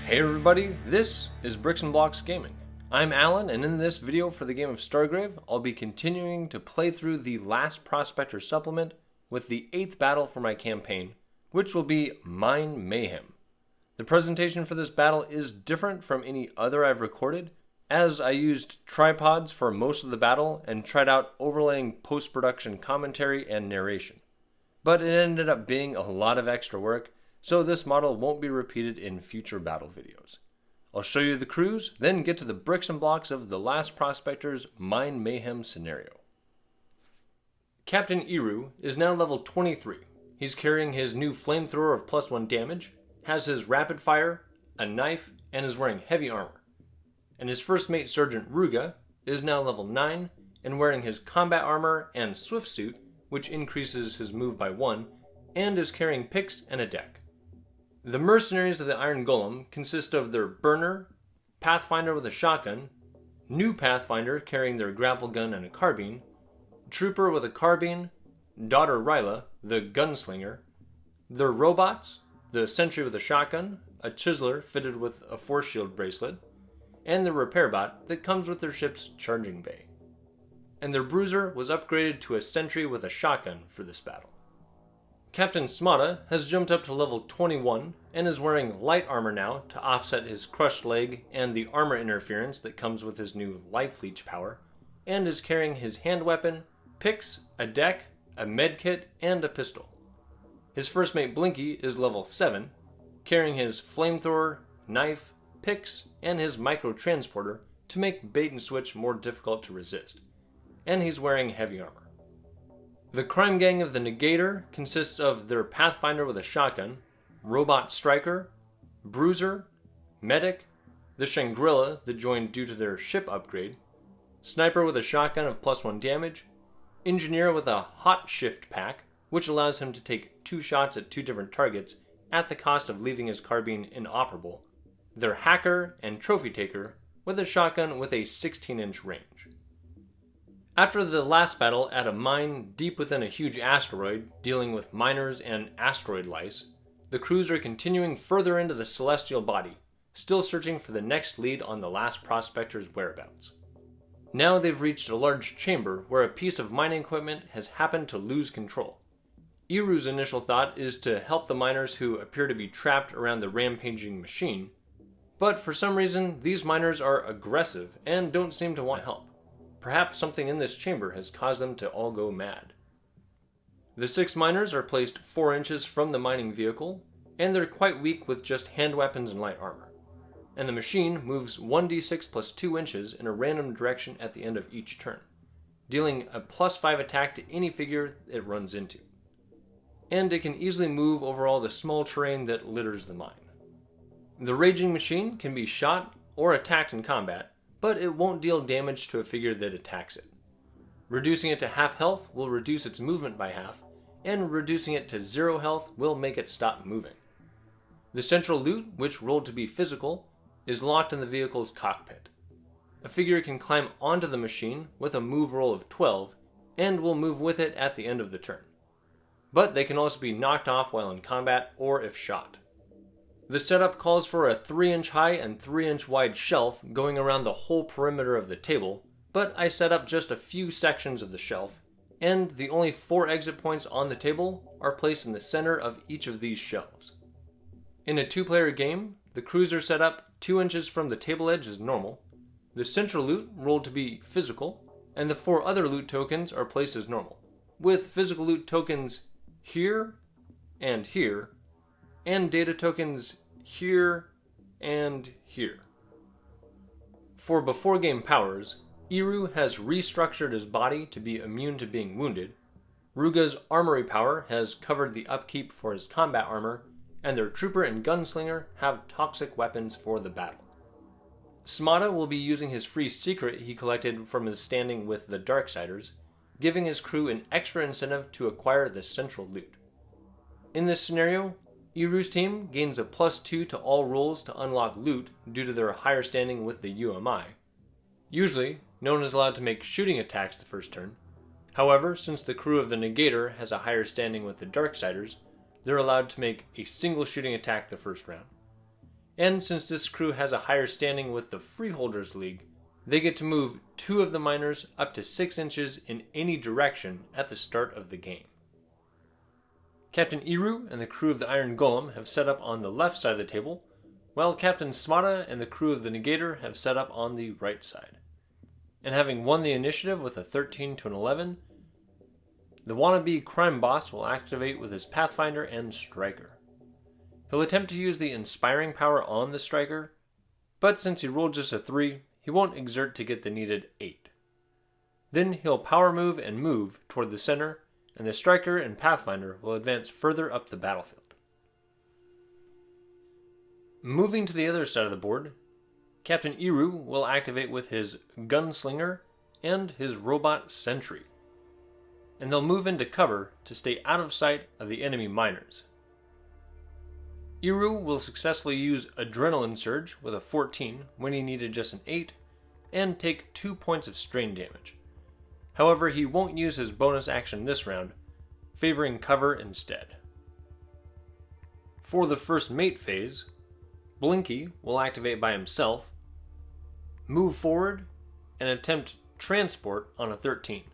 Hey everybody, this is Bricks and Blocks Gaming. I'm Alan, and in this video for the game of Stargrave, I'll be continuing to play through the last Prospector supplement with the 8th battle for my campaign, which will be Mayhem. The presentation for this battle is different from any other I've recorded, as I used tripods for most of the battle and tried out overlaying post-production commentary and narration. But it ended up being a lot of extra work, so this model won't be repeated in future battle videos. I'll show you the crews, then get to the bricks and blocks of the last Prospector's Mayhem scenario. Captain Errooo is now level 23. He's carrying his new Flamethrower of +1 damage, has his rapid fire, a knife, and is wearing heavy armor. And his first mate Sergeant Ruga is now level 9 and wearing his combat armor and swift suit, which increases his move by 1, and is carrying picks and a deck. The Mercenaries of the Iron Golem consist of their Burner, Pathfinder with a shotgun, new Pathfinder carrying their grapple gun and a carbine, Trooper with a carbine, Daughter Ryla, the Gunslinger, their robots, the Sentry with a shotgun, a Chiseler fitted with a force shield bracelet, and the Repairbot that comes with their ship's charging bay. And their Bruiser was upgraded to a Sentry with a shotgun for this battle. Captain Smada has jumped up to level 21 and is wearing light armor now to offset his crushed leg and the armor interference that comes with his new life leech power, and is carrying his hand weapon, picks, a deck, a medkit, and a pistol. His first mate Blinky is level 7, carrying his flamethrower, knife, picks, and his micro-transporter to make bait and switch more difficult to resist, and he's wearing heavy armor. The crime gang of the Negator consists of their Pathfinder with a shotgun, Robot Striker, Bruiser, Medic, the Shangri-La that joined due to their ship upgrade, Sniper with a shotgun of +1 damage, Engineer with a Hot Shift pack, which allows him to take 2 shots at 2 different targets at the cost of leaving his carbine inoperable, their Hacker and Trophy Taker with a shotgun with a 16-inch range. After the last battle at a mine deep within a huge asteroid, dealing with miners and asteroid lice, the crews are continuing further into the celestial body, still searching for the next lead on the last Prospector's whereabouts. Now they've reached a large chamber where a piece of mining equipment has happened to lose control. Erroo's initial thought is to help the miners who appear to be trapped around the rampaging machine, but for some reason these miners are aggressive and don't seem to want help. Perhaps something in this chamber has caused them to all go mad. The 6 miners are placed 4 inches from the mining vehicle, and they're quite weak with just hand weapons and light armor. And the machine moves 1d6 plus 2 inches in a random direction at the end of each turn, dealing a +5 attack to any figure it runs into. And it can easily move over all the small terrain that litters the mine. The raging machine can be shot or attacked in combat, but it won't deal damage to a figure that attacks it. Reducing it to half health will reduce its movement by half, and reducing it to 0 health will make it stop moving. The central loot, which rolled to be physical, is locked in the vehicle's cockpit. A figure can climb onto the machine with a move roll of 12, and will move with it at the end of the turn. But they can also be knocked off while in combat or if shot. The setup calls for a 3-inch high and 3-inch wide shelf going around the whole perimeter of the table, but I set up just a few sections of the shelf, and the only 4 exit points on the table are placed in the center of each of these shelves. In a 2-player game, the crews are set up 2 inches from the table edge as normal, the central loot rolled to be physical, and the 4 other loot tokens are placed as normal, with physical loot tokens here, and data tokens here and here. For before game powers, Errooo has restructured his body to be immune to being wounded, Ruga's Armoury power has covered the upkeep for his combat armor, and their Trooper and Gunslinger have toxic weapons for the battle. Smada will be using his free secret he collected from his standing with the Darksiders, giving his crew an extra incentive to acquire the central loot. In this scenario, Erroo's team gains a +2 to all rolls to unlock loot due to their higher standing with the UMI. Usually, no one is allowed to make shooting attacks the first turn. However, since the crew of the Negator has a higher standing with the Darksiders, they're allowed to make a single shooting attack the first round. And since this crew has a higher standing with the Freeholders League, they get to move 2 of the miners up to 6 inches in any direction at the start of the game. Captain Errooo and the crew of the Iron Golem have set up on the left side of the table, while Captain Smada and the crew of the Negator have set up on the right side. And having won the initiative with a 13 to an 11, the wannabe crime boss will activate with his Pathfinder and Striker. He'll attempt to use the Inspiring Power on the Striker, but since he rolled just a 3, he won't exert to get the needed 8. Then he'll power move and move toward the center, and the Striker and Pathfinder will advance further up the battlefield. Moving to the other side of the board, Captain Errooo will activate with his Gunslinger and his robot Sentry, and they'll move into cover to stay out of sight of the enemy miners. Errooo will successfully use Adrenaline Surge with a 14 when he needed just an 8, and take 2 points of strain damage. However, he won't use his bonus action this round, favoring cover instead. For the first mate phase, Blinky will activate by himself, move forward, and attempt transport on a 13.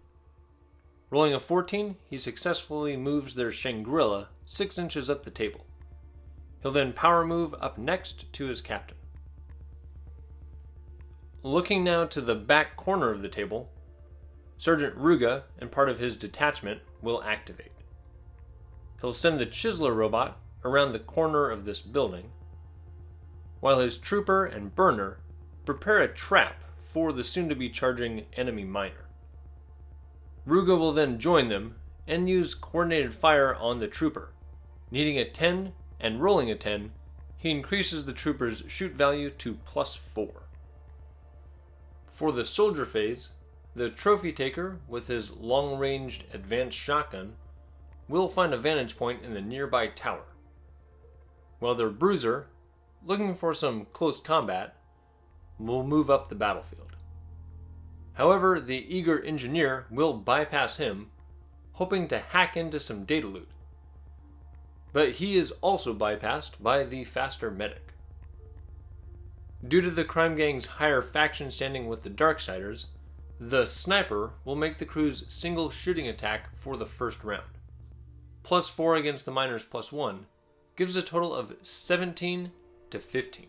Rolling a 14, he successfully moves their Shangri-La 6 inches up the table. He'll then power move up next to his captain. Looking now to the back corner of the table, Sergeant Ruga and part of his detachment will activate. He'll send the Chiseler robot around the corner of this building, while his trooper and burner prepare a trap for the soon-to-be charging enemy miner. Ruga will then join them and use coordinated fire on the trooper. Needing a 10 and rolling a 10, he increases the trooper's shoot value to +4. For the soldier phase, the trophy taker with his long-ranged advanced shotgun will find a vantage point in the nearby tower, while their bruiser, looking for some close combat, will move up the battlefield. However, the eager engineer will bypass him, hoping to hack into some data loot. But he is also bypassed by the faster medic. Due to the crime gang's higher faction standing with the Darksiders, the sniper will make the crew's single shooting attack for the first round. +4 against the miners +1 gives a total of 17 to 15.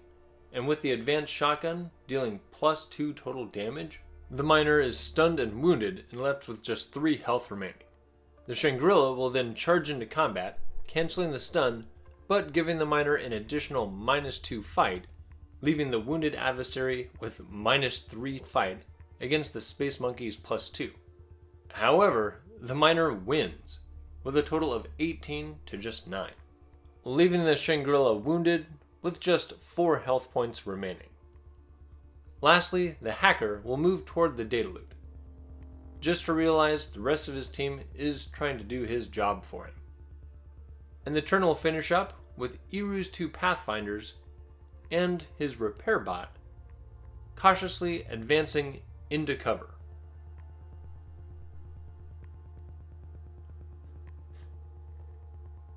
And with the advanced shotgun dealing +2 total damage, the miner is stunned and wounded and left with just 3 health remaining. The Shangri-La will then charge into combat, canceling the stun, but giving the miner an additional -2 fight, leaving the wounded adversary with -3 fight against the Space Monkeys +2. However, the miner wins, with a total of 18 to just 9, leaving the Shangri-La wounded with just 4 health points remaining. Lastly, the hacker will move toward the data loot, just to realize the rest of his team is trying to do his job for him. And the turn will finish up with Errooo's 2 Pathfinders and his Repairbot cautiously advancing into cover.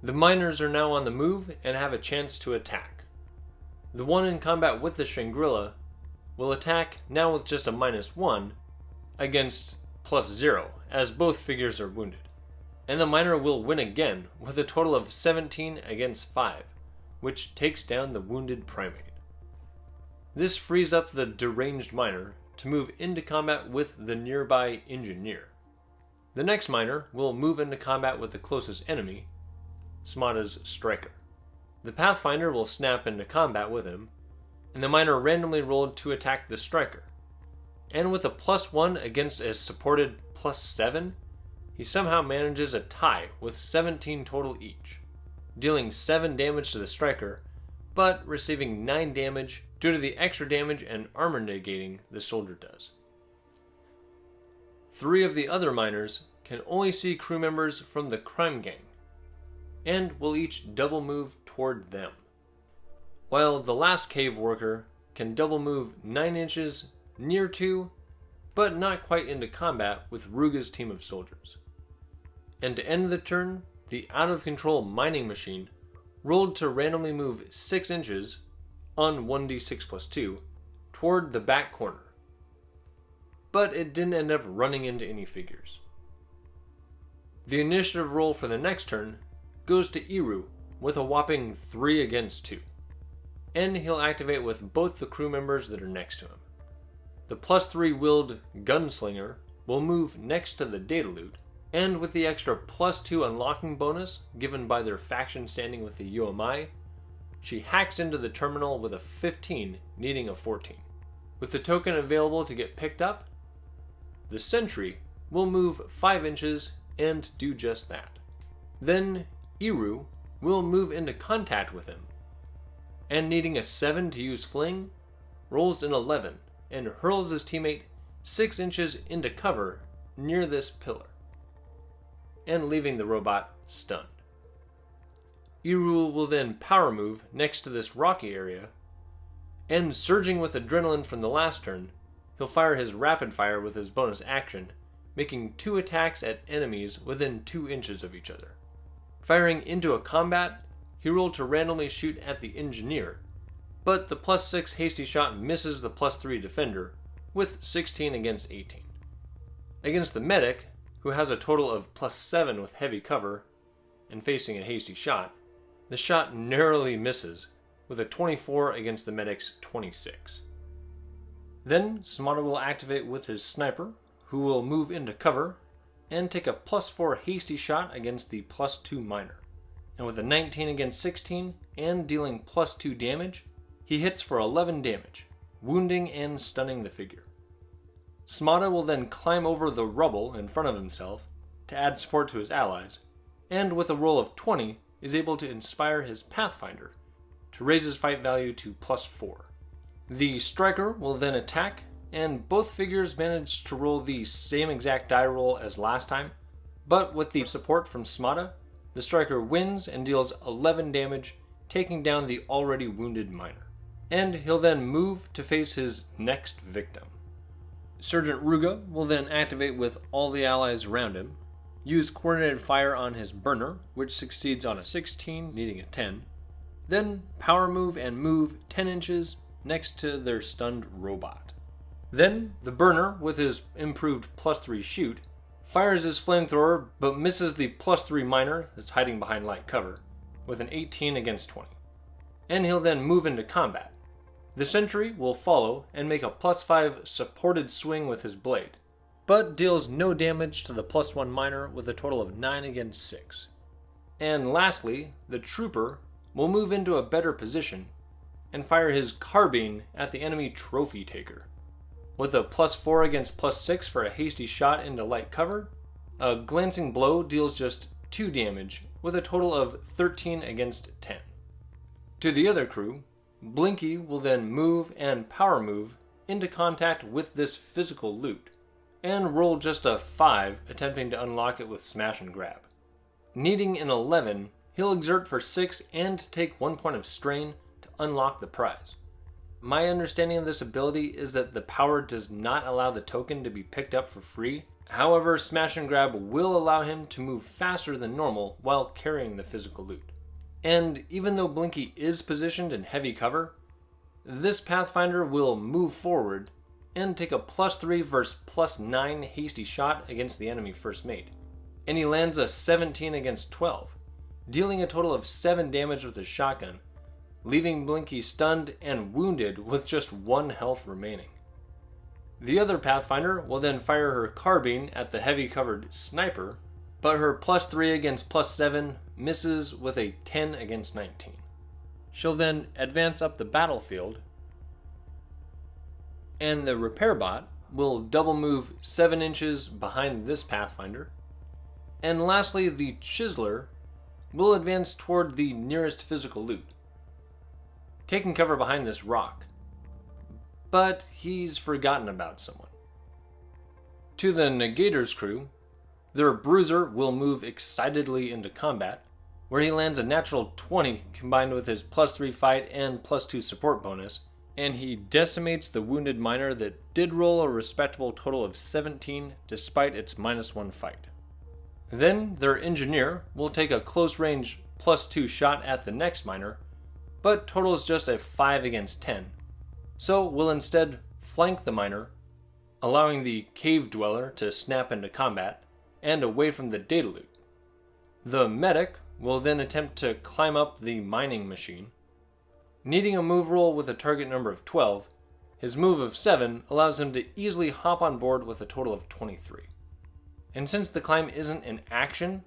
The miners are now on the move and have a chance to attack. The one in combat with the Shangri-La will attack now with just a -1 against +0, as both figures are wounded. And the miner will win again with a total of 17 against 5, which takes down the wounded primate. This frees up the deranged miner to move into combat with the nearby engineer. The next miner will move into combat with the closest enemy, Smada's Striker. The Pathfinder will snap into combat with him, and the miner randomly rolled to attack the Striker. And with a +1 against a supported +7, he somehow manages a tie with 17 total each, dealing 7 damage to the Striker, but receiving 9 damage due to the extra damage and armor negating the soldier does. 3 of the other miners can only see crew members from the crime gang, and will each double move toward them, while the last cave worker can double move 9 inches near to, but not quite into combat with Ruga's team of soldiers. And to end the turn, the out-of-control mining machine rolled to randomly move 6 inches on 1d6+2 toward the back corner. But it didn't end up running into any figures. The initiative roll for the next turn goes to Errooo with a whopping 3 against 2. And he'll activate with both the crew members that are next to him. The +3 willed Gunslinger will move next to the data loot, and with the extra +2 unlocking bonus given by their faction standing with the UMI, she hacks into the terminal with a 15, needing a 14. With the token available to get picked up, the Sentry will move 5 inches and do just that. Then Errooo will move into contact with him, and needing a 7 to use Fling, rolls an 11 and hurls his teammate 6 inches into cover near this pillar, and leaving the robot stunned. Errooo will then power move next to this rocky area, and surging with adrenaline from the last turn, he'll fire his rapid fire with his bonus action, making 2 attacks at enemies within 2 inches of each other. Firing into a combat, he rolled to randomly shoot at the engineer, but the +6 hasty shot misses the +3 defender with 16 against 18. Against the medic, who has a total of +7 with heavy cover and facing a hasty shot, the shot narrowly misses with a 24 against the medic's 26. Then Smada will activate with his sniper, who will move into cover and take a +4 hasty shot against the +2 miner. And with a 19 against 16 and dealing +2 damage, he hits for 11 damage, wounding and stunning the figure. Smada will then climb over the rubble in front of himself to add support to his allies, and with a roll of 20 is able to inspire his Pathfinder to raise his fight value to +4. The striker will then attack, and both figures manage to roll the same exact die roll as last time, but with the support from Smada, the striker wins and deals 11 damage, taking down the already wounded miner. And he'll then move to face his next victim. Sergeant Ruga will then activate with all the allies around him, use coordinated fire on his burner, which succeeds on a 16, needing a 10, then power move and move 10 inches next to their stunned robot. Then the burner, with his improved +3 shoot, fires his flamethrower but misses the +3 miner that's hiding behind light cover with an 18 against 20. And he'll then move into combat. The Sentry will follow and make a +5 supported swing with his blade, but deals no damage to the +1 miner with a total of 9 against 6. And lastly, the Trooper will move into a better position and fire his carbine at the enemy trophy taker. With a +4 against +6 for a hasty shot into light cover, a glancing blow deals just 2 damage with a total of 13 against 10. To the other crew, Blinky will then move and power move into contact with this physical loot, and roll just a 5 attempting to unlock it with smash and grab. Needing an 11, he'll exert for 6 and take 1 point of strain to unlock the prize. My understanding of this ability is that the power does not allow the token to be picked up for free. However, smash and grab will allow him to move faster than normal while carrying the physical loot. And even though Blinky is positioned in heavy cover, this Pathfinder will move forward and take a +3 versus +9 hasty shot against the enemy first mate. And he lands a 17 against 12, dealing a total of 7 damage with his shotgun, leaving Blinky stunned and wounded with just 1 health remaining. The other Pathfinder will then fire her carbine at the heavy covered sniper, but her +3 against +7 misses with a 10 against 19. She'll then advance up the battlefield, and the Repairbot will double move 7 inches behind this Pathfinder, and lastly the Chiseler will advance toward the nearest physical loot, taking cover behind this rock. But he's forgotten about someone. To the Negator's crew, their Bruiser will move excitedly into combat, where he lands a natural 20 combined with his +3 fight and +2 support bonus, and he decimates the wounded miner that did roll a respectable total of 17 despite its -1 fight. Then their Engineer will take a close range +2 shot at the next miner, but totals just a 5 against 10, so will instead flank the miner, allowing the cave dweller to snap into combat and away from the data loot. The medic will then attempt to climb up the mining machine. Needing a move roll with a target number of 12, his move of 7 allows him to easily hop on board with a total of 23. And since the climb isn't an action,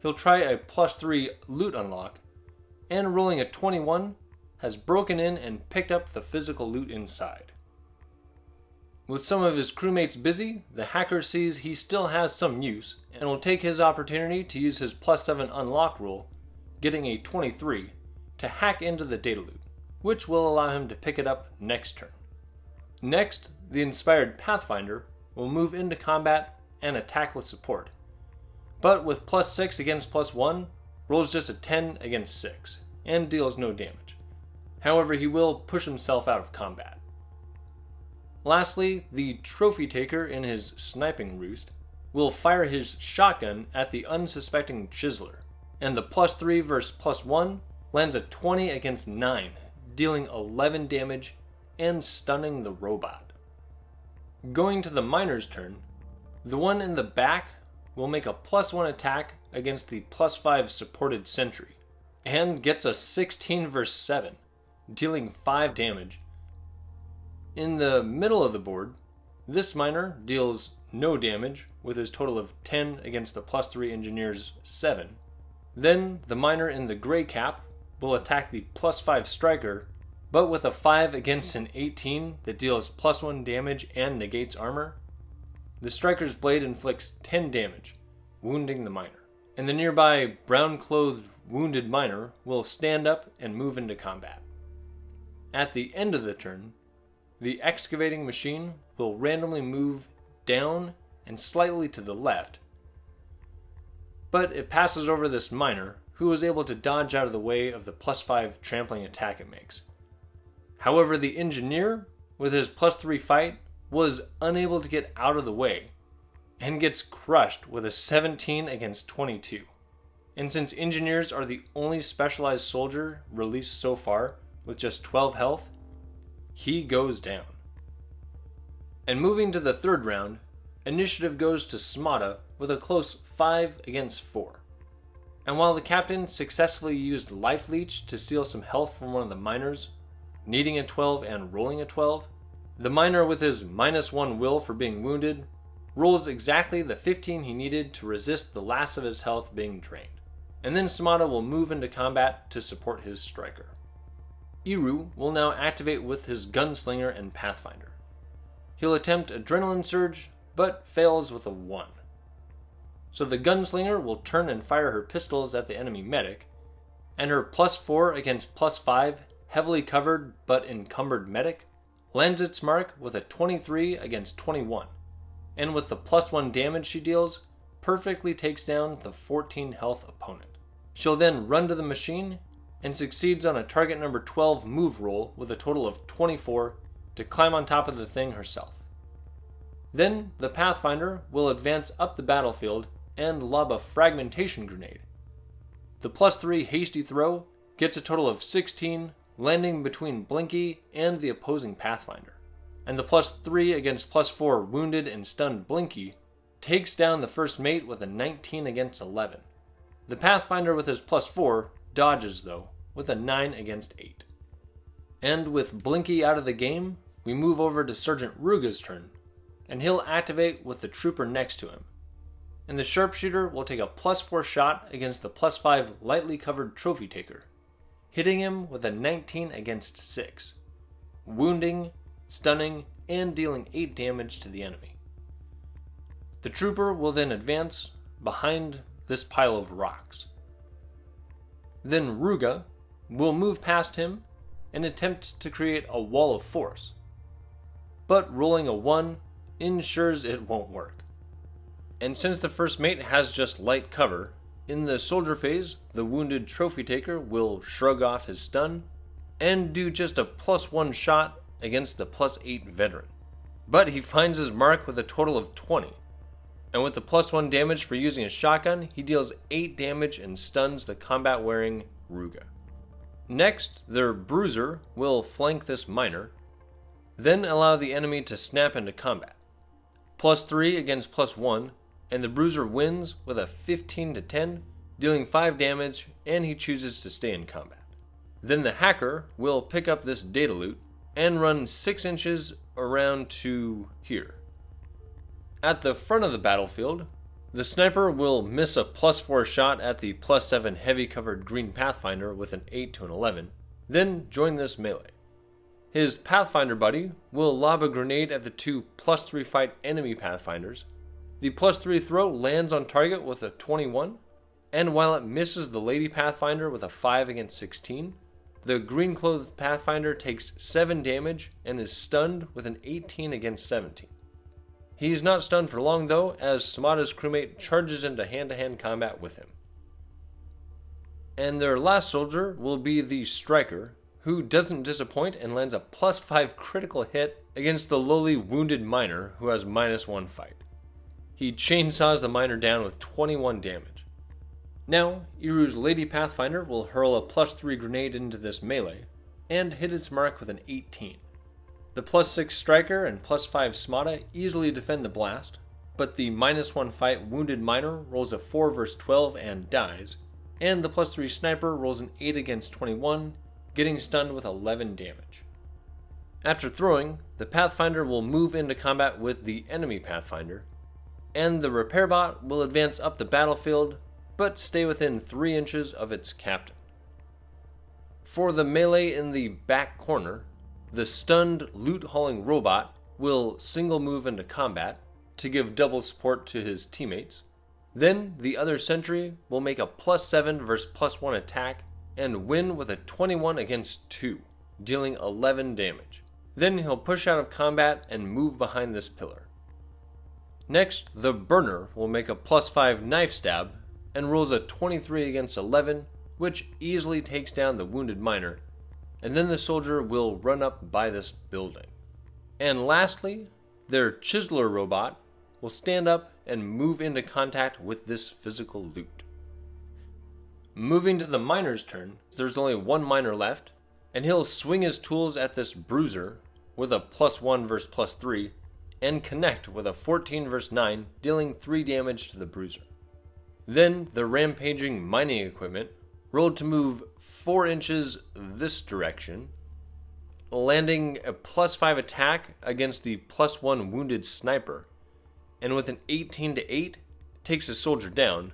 he'll try a +3 loot unlock, and rolling a 21 has broken in and picked up the physical loot inside. With some of his crewmates busy, the hacker sees he still has some use and will take his opportunity to use his +7 unlock roll, getting a 23, to hack into the data loot, which will allow him to pick it up next turn. Next, the inspired Pathfinder will move into combat and attack with support, but with +6 against +1, rolls just a 10 against 6, and deals no damage. However, he will push himself out of combat. Lastly, the Trophy Taker in his sniping roost will fire his shotgun at the unsuspecting Chiseler, and the +3 versus +1 lands a 20 against 9, dealing 11 damage and stunning the robot. Going to the miner's turn, the one in the back will make a +1 attack against the +5 supported Sentry, and gets a 16 versus 7, dealing 5 damage. In the middle of the board, this miner deals no damage with his total of 10 against the +3 engineer's 7. Then the miner in the gray cap will attack the +5 striker, but with a 5 against an 18 that deals +1 damage and negates armor. The striker's blade inflicts 10 damage, wounding the miner, and the nearby brown-clothed wounded miner will stand up and move into combat. At the end of the turn, the excavating machine will randomly move down and slightly to the left, but it passes over this miner, who is able to dodge out of the way of the +5 trampling attack it makes. However, the engineer, with his +3 fight, was unable to get out of the way, and gets crushed with a 17 against 22. And since engineers are the only specialized soldier released so far with just 12 health, he goes down. And moving to the third round, initiative goes to Smada with a close 5 against 4. And while the captain successfully used Life Leech to steal some health from one of the miners, needing a 12 and rolling a 12, the miner with his -1 will for being wounded rolls exactly the 15 he needed to resist the last of his health being drained. And then Smada will move into combat to support his striker. Errooo will now activate with his Gunslinger and Pathfinder. He'll attempt Adrenaline Surge, but fails with a 1. So the Gunslinger will turn and fire her pistols at the enemy medic, and her +4 against +5 heavily covered but encumbered medic lands its mark with a 23 against 21, and with the +1 damage she deals, perfectly takes down the 14 health opponent. She'll then run to the machine and succeeds on a target number 12 move roll with a total of 24 to climb on top of the thing herself. Then the Pathfinder will advance up the battlefield and lob a fragmentation grenade. The +3 hasty throw gets a total of 16, landing between Blinky and the opposing Pathfinder. And the +3 against +4 wounded and stunned Blinky takes down the first mate with a 19 against 11. The Pathfinder with his +4 dodges though, with a 9 against 8. And with Blinky out of the game, we move over to Sergeant Ruga's turn, and he'll activate with the trooper next to him. And the sharpshooter will take a +4 shot against the +5 lightly covered trophy taker, hitting him with a 19 against 6, wounding, stunning, and dealing 8 damage to the enemy. The trooper will then advance behind this pile of rocks. Then Ruga will move past him and attempt to create a wall of force, but rolling a 1 ensures it won't work. And since the first mate has just light cover, in the soldier phase, the wounded trophy taker will shrug off his stun and do just a +1 shot against the +8 veteran. But he finds his mark with a total of 20, and with the +1 damage for using a shotgun, he deals 8 damage and stuns the combat-wearing Ruga. Next, their Bruiser will flank this Miner, then allow the enemy to snap into combat. +3 against +1, and the Bruiser wins with a 15 to 10, dealing 5 damage, and he chooses to stay in combat. Then the Hacker will pick up this data loot and run 6 inches around to here. At the front of the battlefield, the Sniper will miss a +4 shot at the +7 heavy covered green Pathfinder with an 8 to an 11, then join this melee. His Pathfinder buddy will lob a grenade at the 2 +3 fight enemy Pathfinders. The +3 throw lands on target with a 21, and while it misses the Lady Pathfinder with a 5 against 16, the green clothed Pathfinder takes 7 damage and is stunned with an 18 against 17. He is not stunned for long though, as Samada's crewmate charges into hand-to-hand combat with him. And their last soldier will be the Striker, who doesn't disappoint and lands a +5 critical hit against the lowly wounded Miner, who has -1 fight. He chainsaws the Miner down with 21 damage. Now, Errooo's Lady Pathfinder will hurl a +3 grenade into this melee, and hit its mark with an 18. The +6 Striker and +5 Smada easily defend the blast, but the -1 fight wounded Miner rolls a 4 vs 12 and dies, and the +3 Sniper rolls an 8 against 21, getting stunned with 11 damage. After throwing, the Pathfinder will move into combat with the enemy Pathfinder, and the Repairbot will advance up the battlefield, but stay within 3 inches of its captain. For the melee in the back corner, the stunned loot-hauling robot will single move into combat to give double support to his teammates. Then the other Sentry will make a +7 vs +1 attack and win with a 21 against 2, dealing 11 damage. Then he'll push out of combat and move behind this pillar. Next, the Burner will make a +5 knife stab and rolls a 23 against 11, which easily takes down the wounded Miner, and then the soldier will run up by this building. And lastly, their Chiseler robot will stand up and move into contact with this physical loot. Moving to the Miner's turn, there's only one Miner left, and he'll swing his tools at this Bruiser with a +1 vs +3, and connect with a 14 vs 9, dealing 3 damage to the Bruiser. Then the rampaging mining equipment rolled to move 4 inches this direction, landing a +5 attack against the +1 wounded Sniper, and with an 18 to 8 takes a soldier down,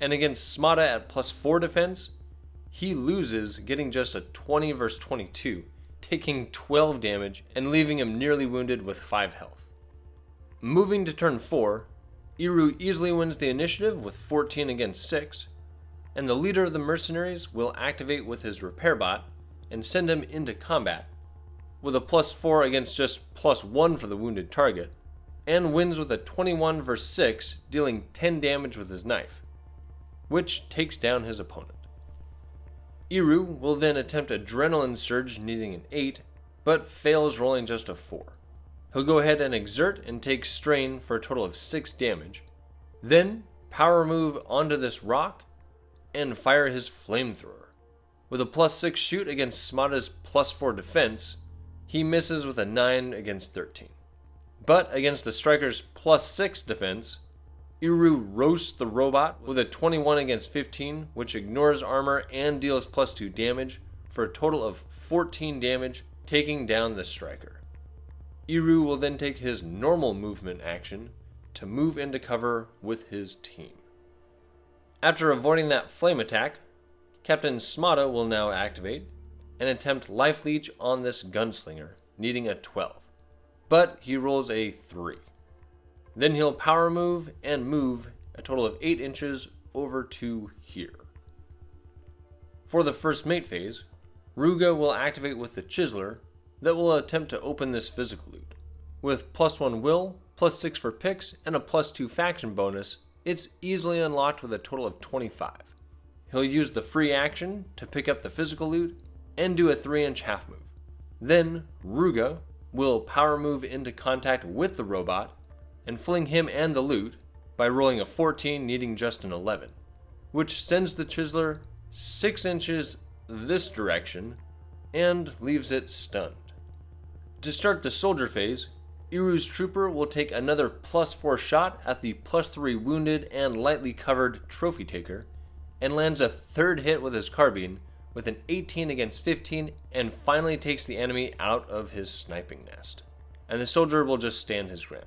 and against Smada at +4 defense, he loses, getting just a 20 vs 22, taking 12 damage and leaving him nearly wounded with 5 health. Moving to turn 4, Errooo easily wins the initiative with 14 against 6, and the leader of the Mercenaries will activate with his Repairbot and send him into combat, with a +4 against just +1 for the wounded target, and wins with a 21 vs 6, dealing 10 damage with his knife, which takes down his opponent. Errooo will then attempt Adrenaline Surge needing an 8, but fails rolling just a 4. He'll go ahead and exert and take Strain for a total of 6 damage, then power move onto this rock and fire his Flamethrower. With a +6 shoot against Smada's +4 defense, he misses with a 9 against 13. But against the Striker's +6 defense, Errooo roasts the robot with a 21 against 15, which ignores armor and deals +2 damage for a total of 14 damage, taking down the Striker. Errooo will then take his normal movement action to move into cover with his team. After avoiding that flame attack, Captain Smada will now activate and attempt Life Leech on this Gunslinger, needing a 12. But he rolls a 3. Then he'll power move and move a total of 8 inches over to here. For the first mate phase, Ruga will activate with the Chiseler that will attempt to open this physical loot. With +1 will, +6 for picks, and a +2 faction bonus, it's easily unlocked with a total of 25. He'll use the free action to pick up the physical loot and do a 3-inch half move. Then Ruga will power move into contact with the robot and fling him and the loot by rolling a 14 needing just an 11, which sends the Chiseler 6 inches this direction and leaves it stunned. To start the soldier phase, Erroo's trooper will take another +4 shot at the +3 wounded and lightly covered trophy taker, and lands a third hit with his carbine with an 18 against 15, and finally takes the enemy out of his sniping nest. And the soldier will just stand his ground.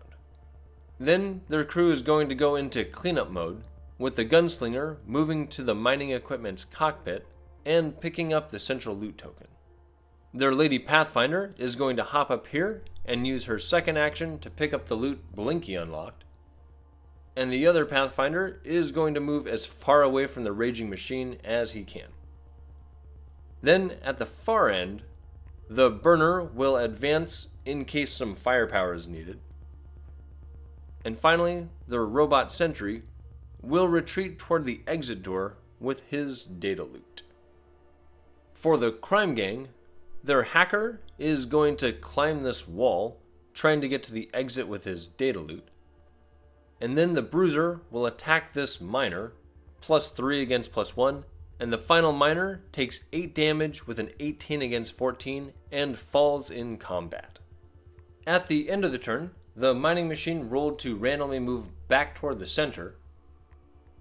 Then their crew is going to go into cleanup mode, with the Gunslinger moving to the mining equipment's cockpit and picking up the central loot token. Their Lady Pathfinder is going to hop up here and use her second action to pick up the loot Blinky unlocked. And the other Pathfinder is going to move as far away from the raging machine as he can. Then, at the far end, the Burner will advance in case some firepower is needed. And finally, the robot Sentry will retreat toward the exit door with his data loot. For the crime gang, their hacker is going to climb this wall, trying to get to the exit with his data loot. And then the bruiser will attack this miner, +3 against +1, and the final miner takes 8 damage with an 18 against 14 and falls in combat. At the end of the turn, the mining machine rolled to randomly move back toward the center,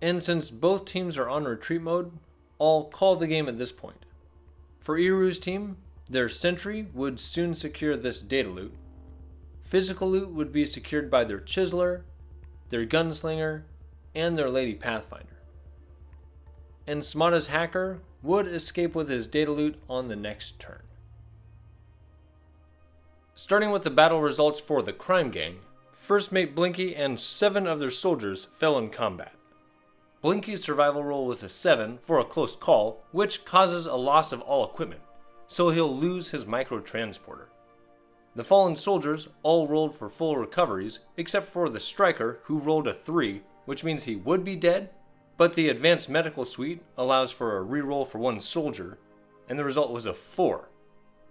and since both teams are on retreat mode, I'll call the game at this point. For Erroo's team, their Sentry would soon secure this data loot. Physical loot would be secured by their Chiseler, their Gunslinger, and their Lady Pathfinder. And Smada's hacker would escape with his data loot on the next turn. Starting with the battle results for the crime gang, First Mate Blinky and 7 of their soldiers fell in combat. Blinky's survival roll was a 7 for a close call, which causes a loss of all equipment, so he'll lose his micro-transporter. The fallen soldiers all rolled for full recoveries, except for the striker, who rolled a 3, which means he would be dead, but the advanced medical suite allows for a reroll for one soldier, and the result was a 4.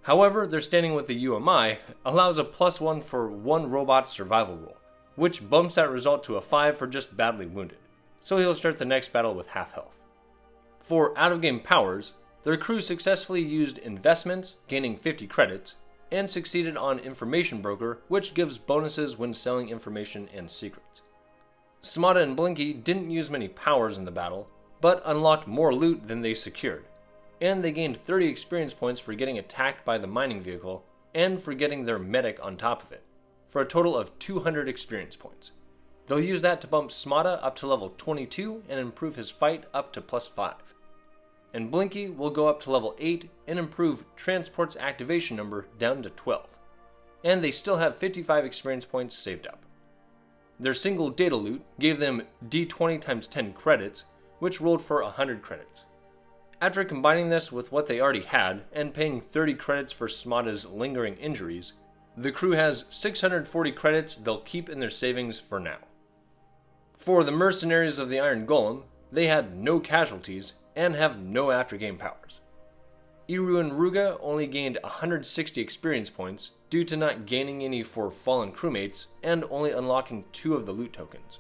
However, their standing with the UMI allows a +1 for one robot survival roll, which bumps that result to a 5 for just badly wounded, so he'll start the next battle with half health. For out-of-game powers, their crew successfully used investments, gaining 50 credits, and succeeded on Information Broker, which gives bonuses when selling information and secrets. Smada and Blinky didn't use many powers in the battle, but unlocked more loot than they secured, and they gained 30 experience points for getting attacked by the mining vehicle, and for getting their medic on top of it, for a total of 200 experience points. They'll use that to bump Smada up to level 22 and improve his fight up to +5. And Blinky will go up to level 8 and improve Transport's activation number down to 12. And they still have 55 experience points saved up. Their single data loot gave them D20 times 10 credits, which rolled for 100 credits. After combining this with what they already had, and paying 30 credits for Smada's lingering injuries, the crew has 640 credits they'll keep in their savings for now. For the Mercenaries of the Iron Golem, they had no casualties, and have no after-game powers. Errooo and Ruga only gained 160 experience points due to not gaining any for fallen crewmates and only unlocking 2 of the loot tokens.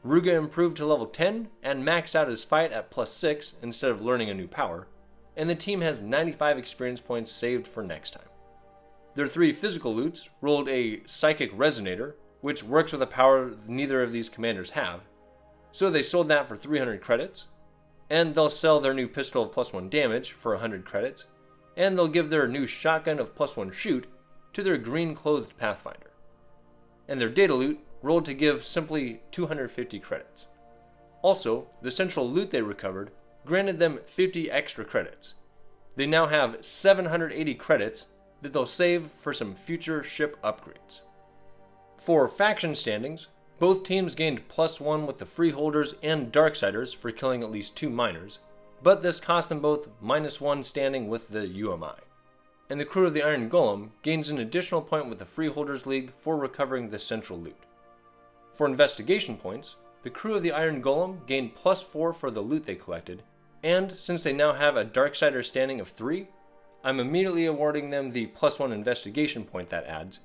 Ruga improved to level 10 and maxed out his fight at +6 instead of learning a new power, and the team has 95 experience points saved for next time. Their 3 physical loots rolled a Psychic Resonator, which works with a power neither of these commanders have, so they sold that for 300 credits, and they'll sell their new pistol of +1 damage for 100 credits, and they'll give their new shotgun of +1 shoot to their green-clothed Pathfinder. And their data loot rolled to give simply 250 credits. Also, the central loot they recovered granted them 50 extra credits. They now have 780 credits that they'll save for some future ship upgrades. For faction standings, both teams gained +1 with the Freeholders and Darksiders for killing at least 2 miners, but this cost them both -1 standing with the UMI. And the crew of the Iron Golem gains an additional point with the Freeholders League for recovering the central loot. For investigation points, the crew of the Iron Golem gained +4 for the loot they collected, and since they now have a Darksider standing of 3, I'm immediately awarding them the +1 investigation point that adds,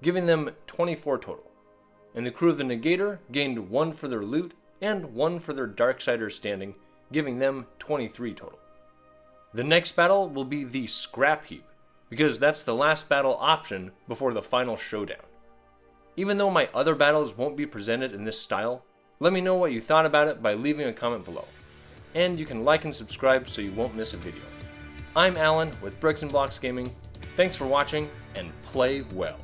giving them 24 total. And the crew of the Negator gained 1 for their loot and 1 for their Darksider standing, giving them 23 total. The next battle will be the Scrap Heap, because that's the last battle option before the final showdown. Even though my other battles won't be presented in this style, let me know what you thought about it by leaving a comment below. And you can like and subscribe so you won't miss a video. I'm Alan with Bricks and Blocks Gaming. Thanks for watching, and play well.